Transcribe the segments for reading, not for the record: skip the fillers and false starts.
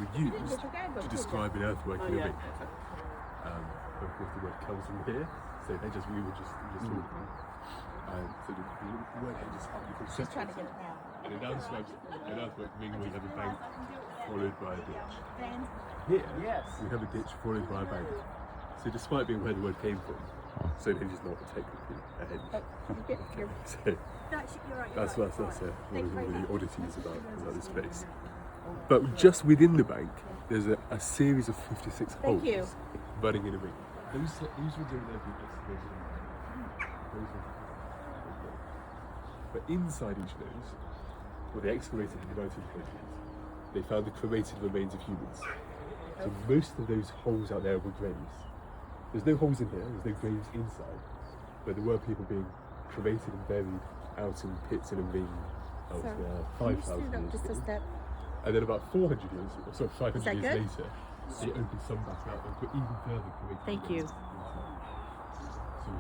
were used to describe an earthwork in a ring. But of course the word comes from here, so they just, we were just talking. So the word henge is how you can Just trying to get it now. and it now describes an earthwork ring where you have a bank followed by a ditch. Here, we have a ditch followed by a bank. So despite being where the word came from, Stonehenge is not technically a henge. So that's one of the oddities about this place. But just within the bank, there's a series of 56 holes running in a ring. Those ones over there have been excavated. But inside each of those, well, they excavated in the 1920s, they found the cremated remains of humans. So most of those holes out there were graves. There's no holes in here, there's no graves inside, but there were people being cremated and buried out in pits in a ring out there 5,000 years ago. And then about 400 years, or sorry, 500 years later, they opened some back up and put even further cremated Thank you. So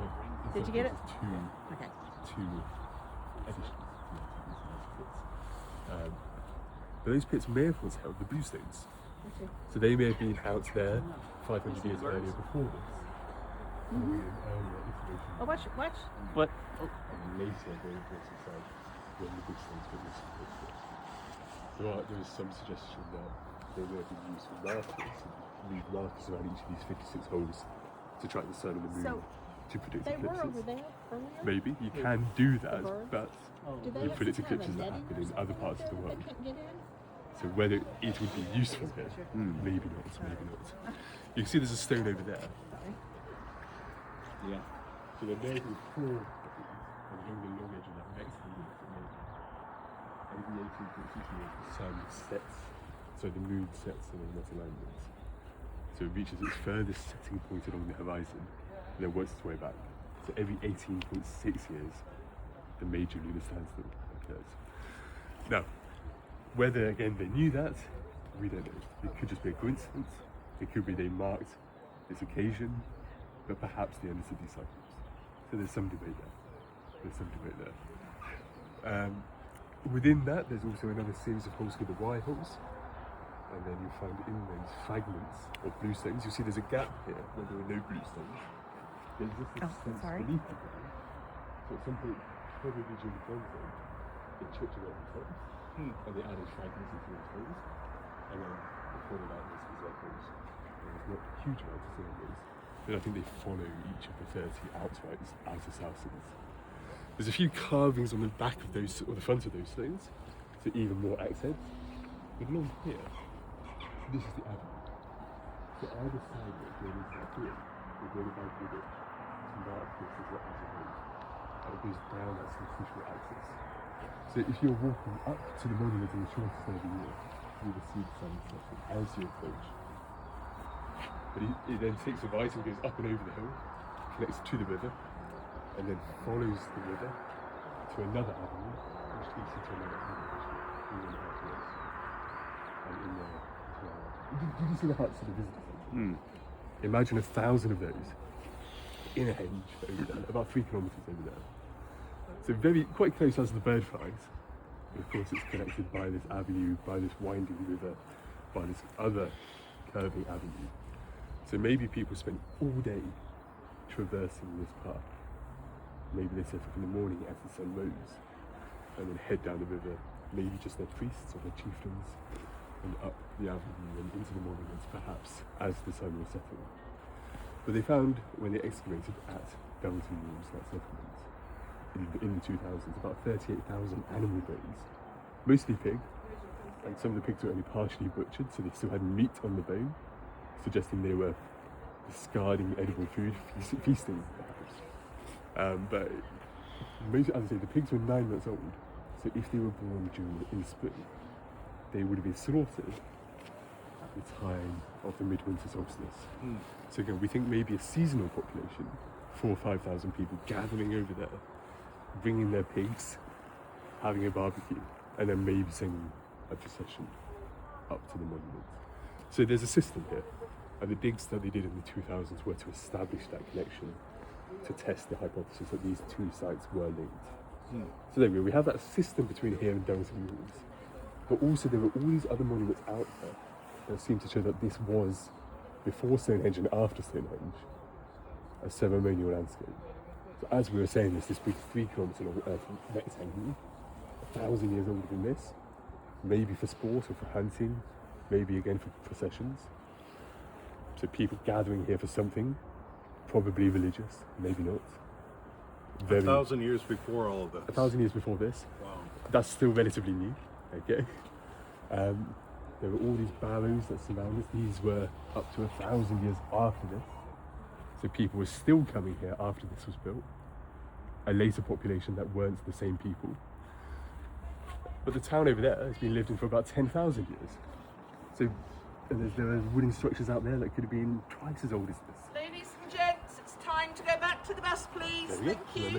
Did you get it? Two additions. But those pits may have once held the blue stones. So they may have been out there 500 years earlier before this. Oh, watch. What? And later they went inside when the blue stones were missing. There is some suggestion that they may have been used for markers, and leave markers around each of these 56 holes to track the sun and the moon to predict They eclipses. were over there earlier? Maybe you can do that, but Do they you have predict some kind of eclipses that netting happen or in other something parts of the there world. they couldn't get in? So whether it would be useful here, maybe not. You can see there's a stone over there. Yeah. So there may be 4 along the long edge of that next one. Over the 18th years, the sun sets, so the moon sets along that alignment. So it reaches its furthest setting point along the horizon, and then works its way back. So every 18.6 years, the major lunar standstill occurs. Now, whether again they knew that, we don't know. It could just be a coincidence. It could be they marked this occasion, but perhaps the end of these cycles. So there's some debate there. Within that, there's also another series of holes called the Y holes, and then you find in those fragments of blue stones. You see there's a gap here where there were no blue stones. There's just this sense beneath the ground. So at some point, probably during the Bronze Age, they chipped away the top, and they added fragments into those holes, and then they followed out this as their holes. There's not a huge amount of cylinders, but I think they follow each of the 30 outright outer southlands. There's a few carvings on the back of those, or the front of those stones, so even more accents. But along here, this is the avenue. So either side of it, going into that here, we're going about with it to mark this as the avenue, and it goes down that superficial axis. So if you're walking up to the monument in the shortest day of the year, you will see the sun setting as you approach. But it then takes a right and goes up and over the hill, connects to the river, and then follows the river to another avenue, which leads into another avenue, and in there. Did you see the huts of the visitor centre? Imagine 1,000 of those in a henge over there, about 3 kilometres over there. So quite close as the bird flies. But of course it's connected by this avenue, by this winding river, by this other curving avenue. So maybe people spend all day traversing this path. Maybe they set up in the morning as the sun rose, and then head down the river, maybe just their priests or their chieftains, and up the avenue and into the monuments, perhaps as the sun was setting. But they found, when they excavated at Belton Walls, that settlement, in the 2000s, about 38,000 animal bones, mostly pig, and some of the pigs were only partially butchered, so they still had meat on the bone, suggesting they were discarding edible food, feasting perhaps. But most, as I say, the pigs were 9 months old, so if they were born in spring, they would have been slaughtered at the time of the midwinter solstice. So again, we think maybe a seasonal population, 4,000 or 5,000 people gathering over there, bringing their pigs, having a barbecue, and then maybe singing a procession up to the monument. So there's a system here, and the digs that they did in the 2000s were to establish that connection, to test the hypothesis that these 2 sites were linked. So there we have that system between here and Durrington Walls, but also there were all these other monuments out there that seem to show that this was, before Stonehenge and after Stonehenge, a ceremonial landscape. So as we were saying this big 3 kilometre long rectangle, 1,000 years older than this, maybe for sport or for hunting, maybe again for processions. So people gathering here for something, probably religious, maybe not. 1,000 years before all of this. 1,000 years before this. Wow. That's still relatively new, okay? There were all these barrows that surround us. These were up to 1,000 years after this. So people were still coming here after this was built. A later population that weren't the same people. But the town over there has been lived in for about 10,000 years. So there are wooden structures out there that could have been twice as old as this. Ladies and gents, it's time to go back to the bus, please. There we go. Thank you.